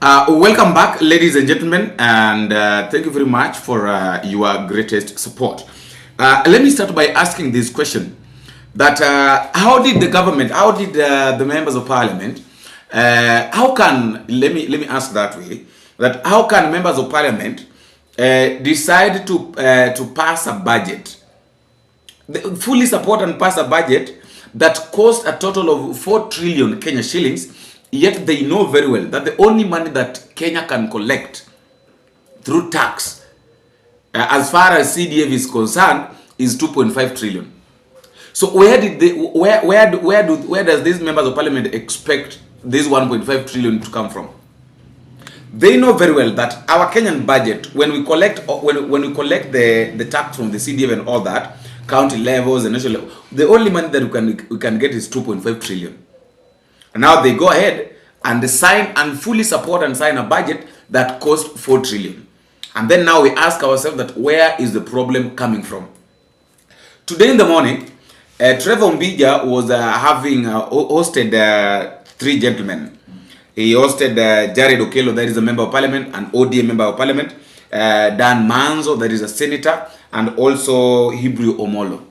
Welcome back, ladies and gentlemen, and thank you very much for your greatest support. Let me start by asking this question: that how did the government, how did the members of parliament, how can let me ask that way, that how can members of parliament decide to pass a budget, fully support and pass a budget that cost a total of 4 trillion Kenya shillings? Yet they know very well that the only money that Kenya can collect through tax, as far as CDF is concerned, is 2.5 trillion. So where did they, where does these members of parliament expect this 1.5 trillion to come from? They know very well that our Kenyan budget, when we collect the tax from the CDF and all that, county levels and national level, the only money that we can get is 2.5 trillion. And now they go ahead and sign and fully support and sign a budget that costs 4 trillion. And then now we ask ourselves that where is the problem coming from? Today in the morning, Trevor Mbija was hosted 3 gentlemen. He hosted Jared Okello, that is a member of parliament, an ODM member of parliament, Dan Manzo, that is a senator, and also Hebrew Omolo.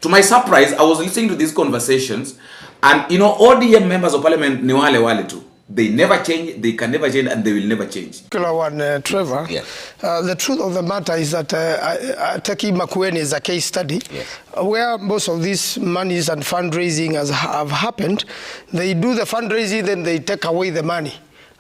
To my surprise, I was listening to these conversations, and you know, ODM members of parliament ni wale too. They never change, they can never change, and they will never change. Trevor, yes. The truth of the matter is that Taki Makueni is a case study, yes, where most of these monies and fundraising have happened. They do the fundraising, then they take away the money.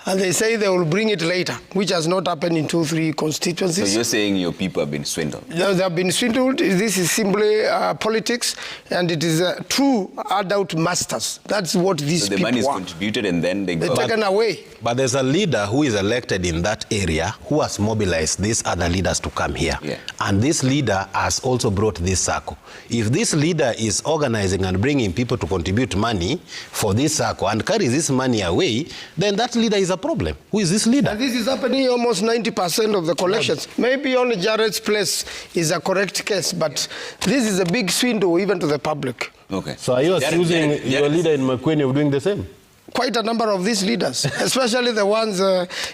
And they say they will bring it later, which has not happened in 2-3 constituencies. So you're saying your people have been swindled? No, they have been swindled. This is simply politics, and it is true adult masters. That's what these people want. So the money is contributed and then they're taken away. But there's a leader who is elected in that area who has mobilized these other leaders to come here. Yeah. And this leader has also brought this circle. If this leader is organizing and bringing people to contribute money for this circle and carries this money away, then that leader is a problem. Who is this leader? And this is happening almost 90% of the collections. Maybe only Jared's place is a correct case, but this is a big swindle even to the public. Okay. So are you accusing your leader in Makueni of doing the same? Quite a number of these leaders, especially the ones,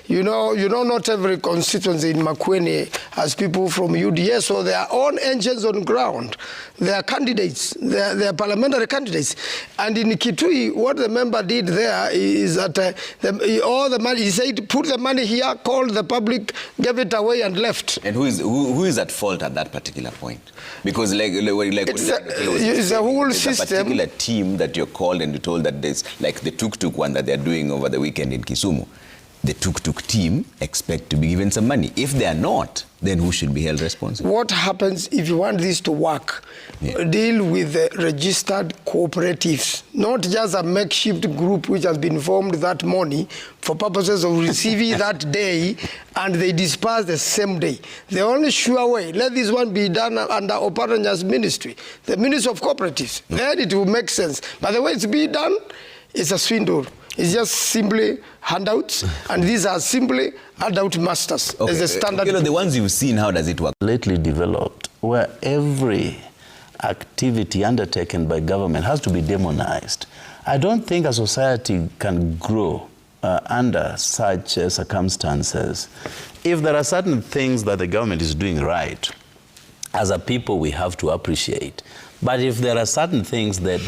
you know, not every constituency in Makueni has people from UDS, so they are own engines on ground. They are candidates, they are parliamentary candidates. And in Kitui, what the member did there is that all the money, he said, put the money here, called the public, gave it away and left. And who is at fault at that particular point? Because it's a whole system. A particular team that you're called and you're told that there's like the tuk-tuk one that they're doing over the weekend in Kisumu. The tuk-tuk team expect to be given some money. If they are not, then who should be held responsible? What happens if you want this to work? Yeah. Deal with the registered cooperatives, not just a makeshift group which has been formed that morning for purposes of receiving that day, and they disperse the same day. The only sure way, let this one be done under Oparanya's ministry, the Ministry of Cooperatives. Then it will make sense. But the way it's being done, it's a swindle. It's just simply handouts, and these are simply adult masters. Okay. As a standard. You know, the ones you've seen, how does it work? Lately developed, where every activity undertaken by government has to be demonized. I don't think a society can grow under such circumstances. If there are certain things that the government is doing right, as a people we have to appreciate. But if there are certain things that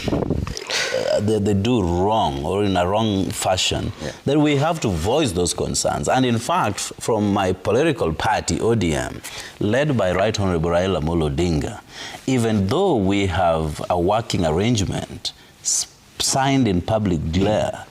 they do wrong or in a wrong fashion, yeah, then we have to voice those concerns. And in fact, from my political party, ODM, led by Right Honorable Raila Amolo Odinga, even though we have a working arrangement signed in public glare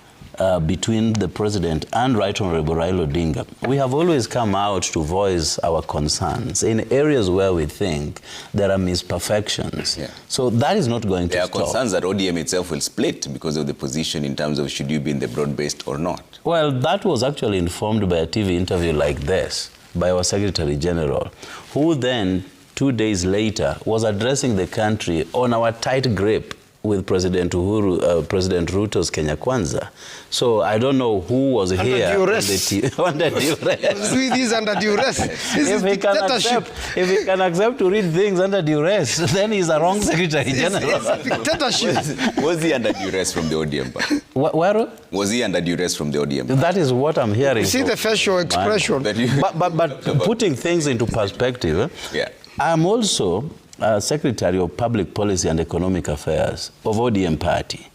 between the president and Right Honorable Raila Odinga, we have always come out to voice our concerns in areas where we think there are misperfections. Yeah. So that is not going to stop. There are concerns that ODM itself will split because of the position in terms of should you be in the broad-based or not. Well, that was actually informed by a TV interview like this by our Secretary General, who then 2 days later was addressing the country on our tight grip with President Ruto's Kenya Kwanza. So I don't know who was Under here duress. under duress. Do this under duress. This is dictatorship. If he can accept to read things under duress, then he's a wrong Secretary General. It's dictatorship. Was he under duress from the ODM? Where? Was he under duress from the ODM? That is what I'm hearing. You see the facial expression. But putting things into perspective, Yeah. I'm also Secretary of Public Policy and Economic Affairs of ODM Party.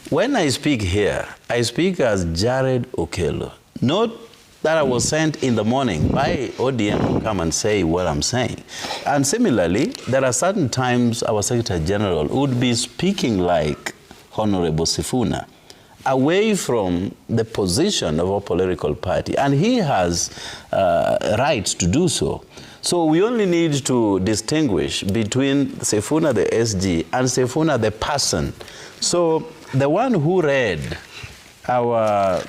When I speak here, I speak as Jared Okello. Not that I was sent in the morning by ODM to come and say what I'm saying. And similarly, there are certain times our Secretary General would be speaking like Honorable Sifuna, away from the position of our political party. And he has rights to do so. So we only need to distinguish between Sifuna the SG and Sifuna the person. So the one who read our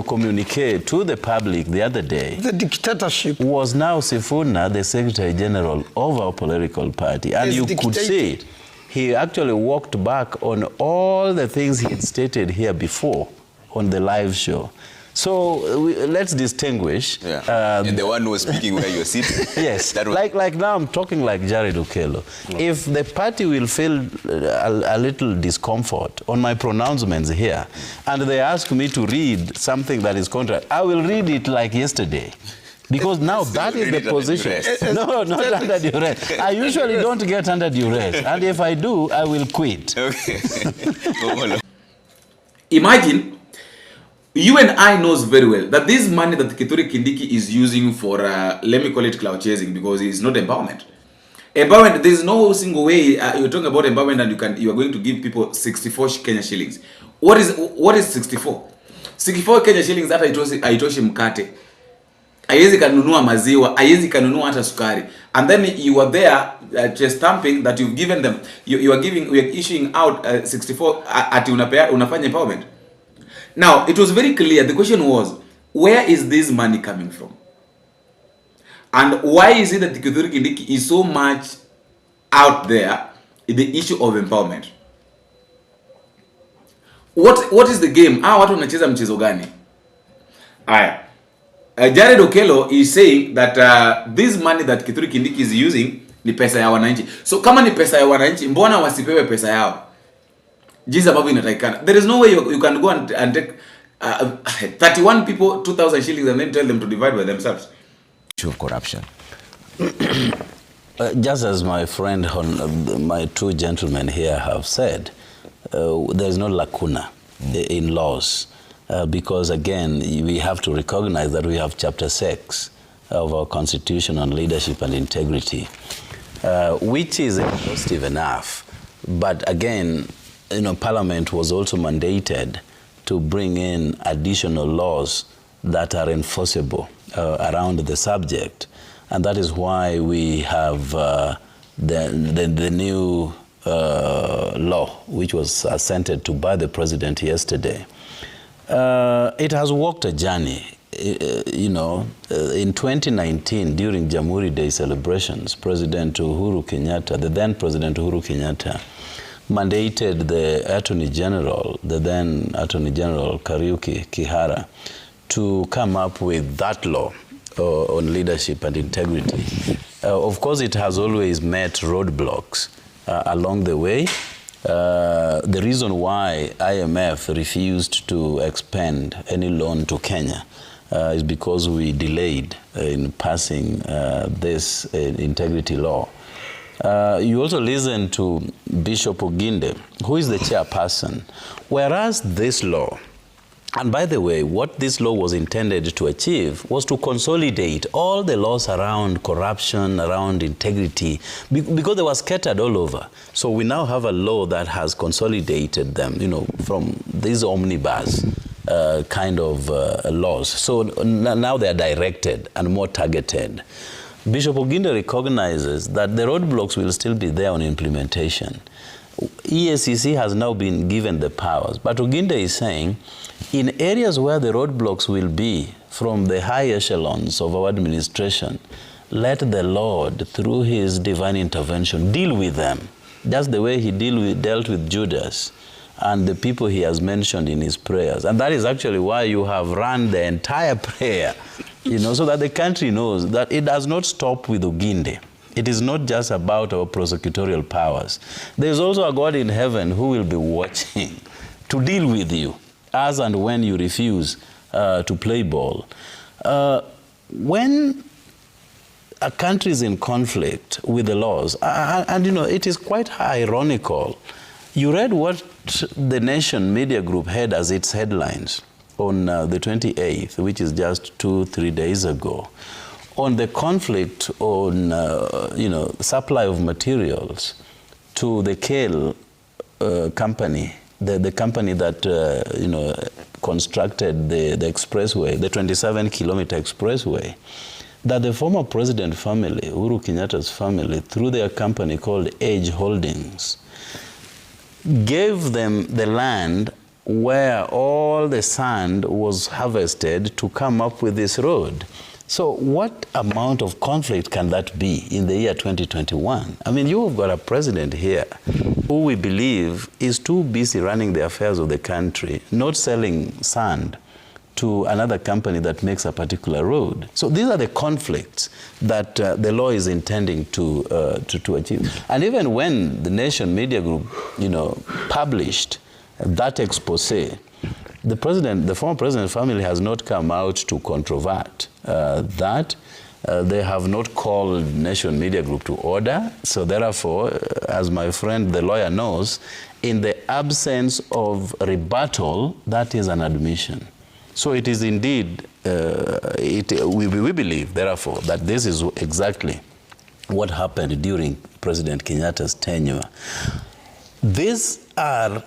communique to the public the other day, The dictatorship. was now Sifuna, the Secretary General of our political party. And Is you could see he actually walked back on all the things he had stated here before on the live show. So let's distinguish. Yeah. And the one who was speaking where you're sitting. Yes, That was... like now I'm talking like Jared Okello. If the party will feel a little discomfort on my pronouncements here, and they ask me to read something that is contrary, I will read it like yesterday. Because now that is the position. No, not under duress. I usually don't get under duress. And if I do, I will quit. Okay. Imagine, you and I knows very well that this money that Kithure Kindiki is using for, let me call it cloud chasing, because it's not empowerment. Empowerment, there's no single way you're talking about empowerment and you are going to give people 64 Kenya shillings. What is 64? 64 Kenya shillings that haitoshi mkate. Haiwezi kanunua maziwa, haiwezi kanunua hata sukari. And then you are there just stamping that you've given them, we are issuing out 64 ati unafanya empowerment. Now, it was very clear. The question was, where is this money coming from? And why is it that Kithure Kindiki is so much out there in the issue of empowerment? What is the game? Watu wanacheza mchezo gani? Aya. Jared Okello is saying that this money that Kithure Kindiki is using ni pesa ya wananchi. So kama ni pesa ya wananchi, mbona wasipewe pesa yao? Jinsi ambavyo inatakikana. There is no way you can go and take 31 people 2,000 shillings and then tell them to divide by themselves. Issue of corruption. Just as my friend, my two gentlemen here have said, there is no lacuna in laws. Because again, we have to recognize that we have Chapter 6 of our Constitution on leadership and integrity, which is exhaustive enough. But again, Parliament was also mandated to bring in additional laws that are enforceable around the subject. And that is why we have the new law, which was assented to by the President yesterday. It has walked a journey. In 2019, during Jamhuri Day celebrations, President Uhuru Kenyatta, the then President Uhuru Kenyatta, mandated the Attorney General, the then Attorney General Kariuki Kihara, to come up with that law on leadership and integrity. Of course, it has always met roadblocks along the way. The reason why IMF refused to expend any loan to Kenya is because we delayed in passing this integrity law. You also listen to Bishop Oginde, who is the chairperson. Whereas this law, and by the way, what this law was intended to achieve was to consolidate all the laws around corruption, around integrity, because they were scattered all over. So we now have a law that has consolidated them, from these omnibus kind of laws. So now they are directed and more targeted. Bishop Oginde recognizes that the roadblocks will still be there on implementation. EACC has now been given the powers, but Oginde is saying, in areas where the roadblocks will be from the high echelons of our administration, let the Lord, through his divine intervention, deal with them. just the way he dealt with Judas and the people he has mentioned in his prayers. And that is actually why you have run the entire prayer, so that the country knows that it does not stop with Oginde. It is not just about our prosecutorial powers. There's also a God in heaven who will be watching to deal with you as and when you refuse to play ball. When a country is in conflict with the laws, and it is quite ironical. You read what the Nation Media Group had as its headlines on the 28th, which is just 2-3 days ago, on the conflict on supply of materials to the Kale company, the company that constructed the expressway, the 27-kilometer expressway, that the former president family, Uhuru Kenyatta's family, through their company called Edge Holdings, gave them the land where all the sand was harvested to come up with this road. So what amount of conflict can that be in the year 2021? I mean, you've got a president here who we believe is too busy running the affairs of the country, not selling sand to another company that makes a particular road. So these are the conflicts that the law is intending to achieve. And even when the Nation Media Group, published that expose, the former president family has not come out to controvert that. They have not called Nation Media Group to order. So therefore, as my friend the lawyer knows, in the absence of rebuttal, that is an admission. So it is indeed, we believe, therefore, that this is exactly what happened during President Kenyatta's tenure. These are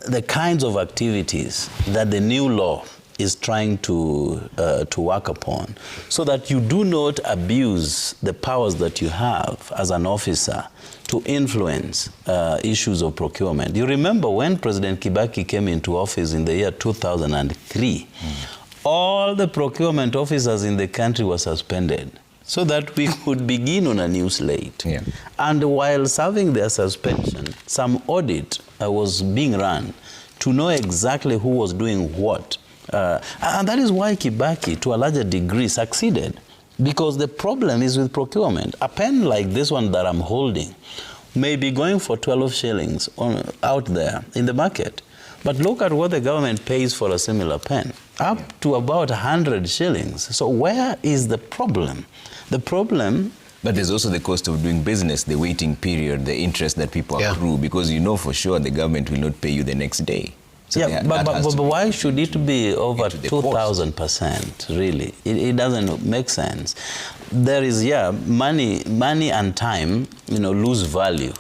the kinds of activities that the new law is trying to work upon, so that you do not abuse the powers that you have as an officer to influence issues of procurement. You remember when President Kibaki came into office in the year 2003, all the procurement officers in the country were suspended so that we could begin on a new slate. Yeah. And while serving their suspension, some audit was being run to know exactly who was doing what. And that is why Kibaki, to a larger degree, succeeded. Because the problem is with procurement. A pen like this one that I'm holding may be going for 12 shillings out there in the market. But look at what the government pays for a similar pen, up to about 100 shillings. So where is the problem? The problem... But there's also the cost of doing business, the waiting period, the interest that people accrue, because for sure the government will not pay you the next day. So but why should it be over 2,000%, really? It doesn't make sense. There is, money and time, lose value,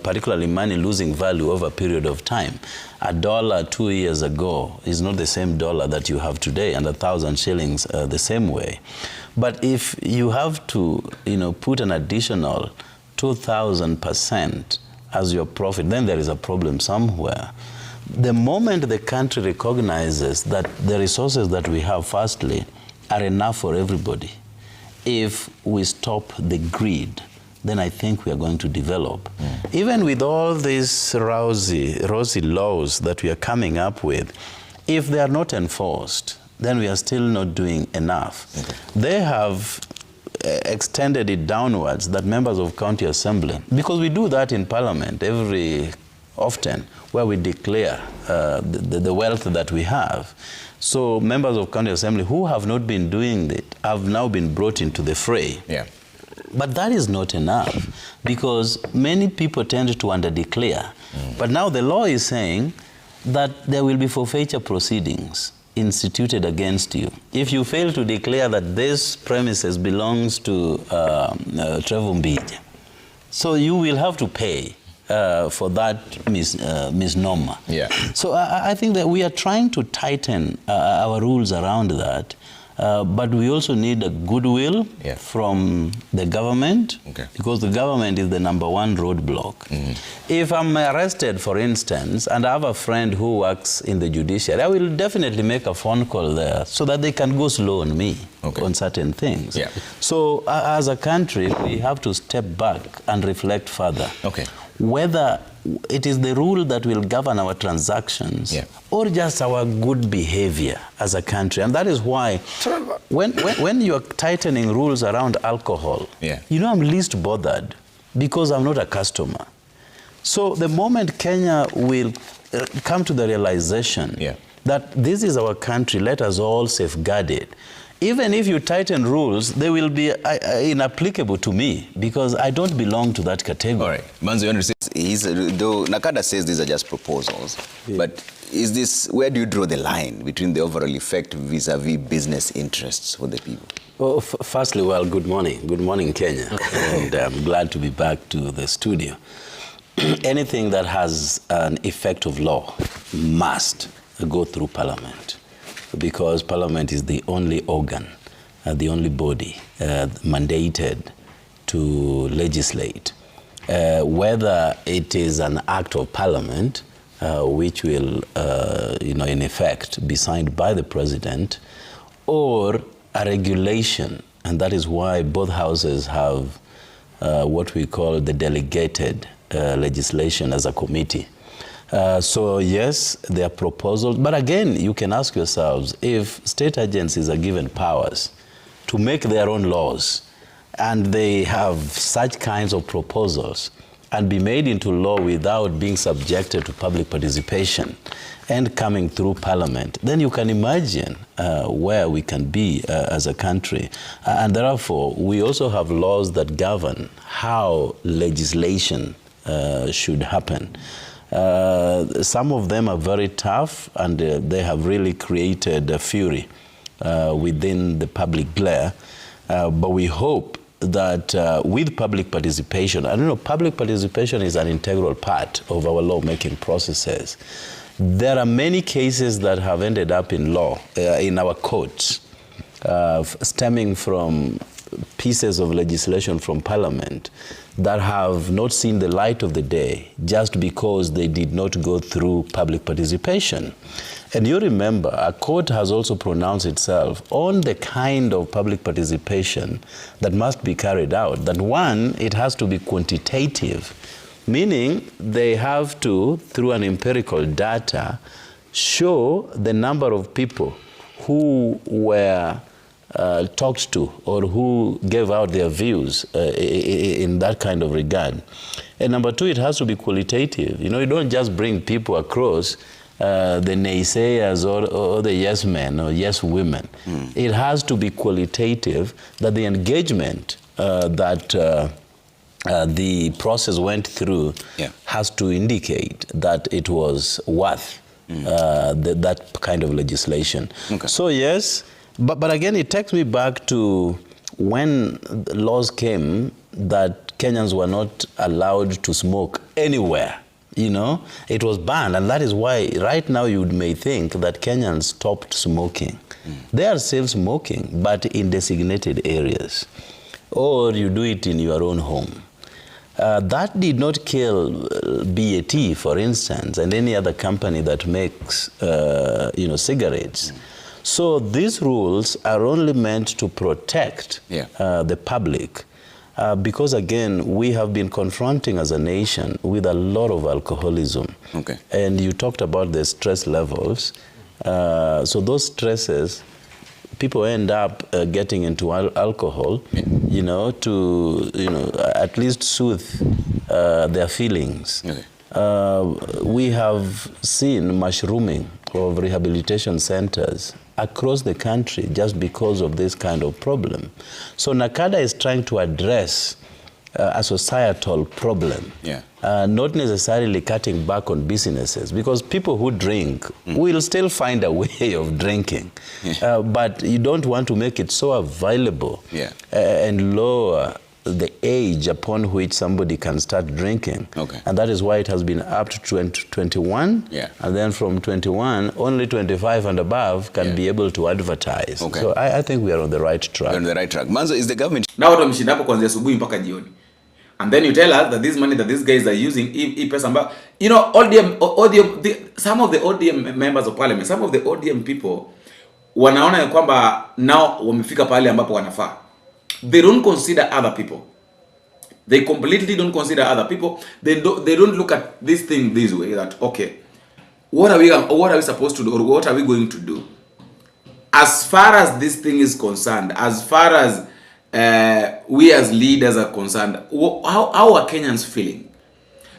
particularly money losing value over a period of time. A dollar 2 years ago is not the same dollar that you have today, and 1,000 shillings the same way. But if you have to, put an additional 2,000% as your profit, then there is a problem somewhere. The moment the country recognizes that the resources that we have, firstly, are enough for everybody, if we stop the greed, then I think we are going to develop. Even with all these rosy laws that we are coming up with, if they are not enforced, then we are still not doing enough. They have extended it downwards, that members of county assembly, because we do that in parliament every often, where we declare the wealth that we have. So members of county assembly who have not been doing it have now been brought into the fray. But that is not enough, because many people tend to under-declare. But now the law is saying that there will be forfeiture proceedings instituted against you if you fail to declare that this premises belongs to Trevor Mbija. So you will have to pay for that misnomer. So I think that we are trying to tighten our rules around that, but we also need a goodwill from the government, because the government is the #1 roadblock. If I'm arrested, for instance, and I have a friend who works in the judiciary, I will definitely make a phone call there so that they can go slow on me on certain things. So as a country, we have to step back and reflect further. whether it is the rule that will govern our transactions or just our good behavior as a country. And that is why when you're tightening rules around alcohol, you know, I'm least bothered because I'm not a customer. So the moment Kenya will come to the realization that this is our country, let us all safeguard it. Even if you tighten rules, they will be inapplicable to me because I don't belong to that category. All right. Manzo, you understand? Though Nakada says these are just proposals, but is this, where do you draw the line between the overall effect vis-a-vis business interests for the people? Well, firstly, good morning. Good morning, Kenya. And I'm glad to be back to the studio. Anything that has an effect of law must go through Parliament, because Parliament is the only organ, the only body mandated to legislate. Whether it is an act of Parliament, which will, in effect, be signed by the President, or a regulation, and that is why both houses have what we call the delegated legislation as a committee. So yes, there are proposals, but again, you can ask yourselves, if state agencies are given powers to make their own laws, and they have such kinds of proposals and be made into law without being subjected to public participation and coming through Parliament, then you can imagine where we can be as a country. And therefore, we also have laws that govern how legislation should happen. Some of them are very tough, and they have really created a fury within the public glare. But we hope that with public participation, I don't know, public participation is an integral part of our lawmaking processes. There are many cases that have ended up in law, in our courts, stemming from pieces of legislation from Parliament that have not seen the light of the day just because they did not go through public participation. And you remember, a court has also pronounced itself on the kind of public participation that must be carried out. That one, it has to be quantitative, meaning they have to, through an empirical data, show the number of people who were talked to or who gave out their views in that kind of regard. And number two, it has to be qualitative. You know, you don't just bring people across the naysayers or the yes men or yes women. It has to be qualitative, that the engagement that the process went through has to indicate that it was worth that kind of legislation. Okay. So yes, but again, it takes me back to when laws came that Kenyans were not allowed to smoke anywhere. You know, it was banned, and that is why right now you may think that Kenyans stopped smoking. They are still smoking, but in designated areas, or you do it in your own home. That did not kill BAT, for instance, and any other company that makes, cigarettes. So these rules are only meant to protect the public. Because again, we have been confronting as a nation with a lot of alcoholism. Okay. And you talked about the stress levels. So those stresses, people end up getting into alcohol, to, at least soothe their feelings. Okay. We have seen mushrooming of rehabilitation centers across the country just because of this kind of problem. So NACADA is trying to address a societal problem, not necessarily cutting back on businesses, because people who drink will still find a way of drinking, but you don't want to make it so available and lower the age upon which somebody can start drinking. Okay. And that is why it has been up to 21, and then from 21, only 25 and above can be able to advertise. Okay. So I think we are on the right track. We're on the right track. Manzo, is the government... Now what wameshinda hapo kuanzia asubuhi mpaka jioni. And then you tell us that this money that these guys are using, some of the ODM members of parliament, some of the ODM people, wanaona ya kwamba now wamefika pale ambapo wanafaa. They don't consider other people. They completely don't consider other people. They don't look at this thing this way, that okay, what are we supposed to do, or what are we going to do? As far as this thing is concerned, as far as we as leaders are concerned, how are Kenyans feeling?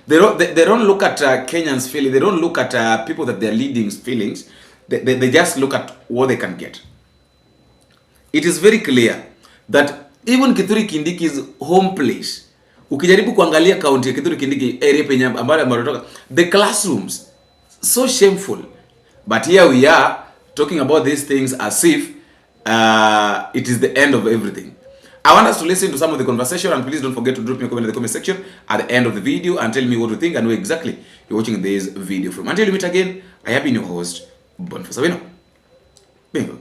They don't look at Kenyans' feeling. They don't look at people that they're leading's feelings. They just look at what they can get. It is very clear that even Kithure Kindiki's home place, ukijaribu kuangalia county ya Kithure Kindiki area penye ambayo ametoka, the classrooms, so shameful. But here we are talking about these things as if it is the end of everything. I want us to listen to some of the conversation, and please don't forget to drop me a comment in the comment section at the end of the video and tell me what you think and where exactly you're watching this video from. Until we meet again, I have been your host, Boniface Awino. Bingo.